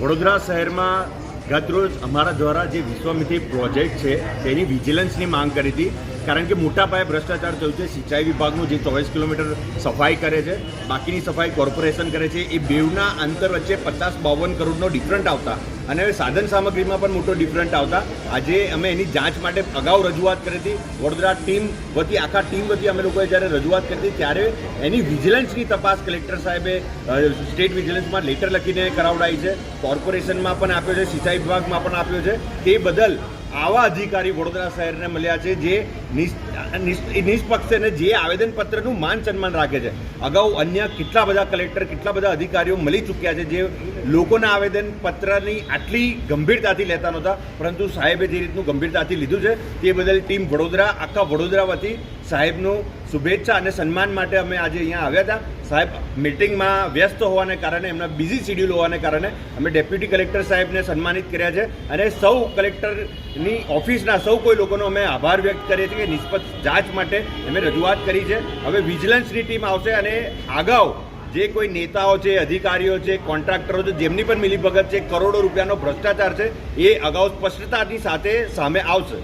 વડોદરા શહેરમાં ગતરોજ અમારા દ્વારા જે વિશ્વામિત્રી પ્રોજેક્ટ છે તેની વિજિલન્સની માંગ કરી હતી, કારણ કે મોટા પાયે ભ્રષ્ટાચાર થયું છે. સિંચાઈ વિભાગનું જે 24 કિલોમીટર સફાઈ કરે છે, બાકીની સફાઈ કોર્પોરેશન કરે છે, એ બેવના અંતર વચ્ચે 50-52 કરોડનો ડિફરન્ટ આવતા અને સાધન સામગ્રીમાં પણ મોટો ડિફરન્ટ આવતા આજે અમે એની જાંચ માટે અગાઉ રજૂઆત કરી હતી. વડોદરા ટીમ વતી, આખા ટીમ વતી અમે લોકોએ જ્યારે રજૂઆત કરી હતી ત્યારે એની વિજિલન્સની તપાસ કલેક્ટર સાહેબે સ્ટેટ વિજિલન્સમાં લેટર લખીને કરાવડાવી છે, કોર્પોરેશનમાં પણ આપ્યો છે, સિંચાઈ વિભાગમાં પણ આપ્યો છે. તે બદલ આવા અધિકારી વડોદરા શહેરને મળ્યા છે જે નિષ્પક્ષ અને જે આવેદનપત્રનું માન સન્માન રાખે છે. અગાઉ અન્ય કેટલા બધા કલેક્ટર, કેટલા બધા અધિકારીઓ મળી ચૂક્યા છે જે લોકોના આવેદનપત્રની આટલી ગંભીરતાથી લેતા નહોતા, પરંતુ સાહેબે જે રીતનું ગંભીરતાથી લીધું છે તે બદલ ટીમ વડોદરા, આખા વડોદરા વતી સાહેબનું શુભેચ્છા અને સન્માન માટે અમે આજે અહીંયા આવ્યા હતા. સાહેબ મિટિંગમાં વ્યસ્ત હોવાને કારણે, એમના બિઝી શિડ્યુલ હોવાને કારણે અમે ડેપ્યુટી કલેક્ટર સાહેબને સન્માનિત કર્યા છે અને સૌ કલેક્ટરની ઓફિસના સૌ કોઈ લોકોનો અમે આભાર વ્યક્ત કરીએ છીએ કે નિષ્પક્ષ જાંચ માટે અમે રજૂઆત કરી છે. હવે વિજિલન્સની ટીમ આવશે અને અગાઉ જે કોઈ નેતાઓ છે, અધિકારીઓ છે, કોન્ટ્રાક્ટરો છે, જેમની પણ મિલીભગત છે, કરોડો રૂપિયાનો ભ્રષ્ટાચાર છે, એ અગાઉ સ્પષ્ટતાની સાથે સામે આવશે.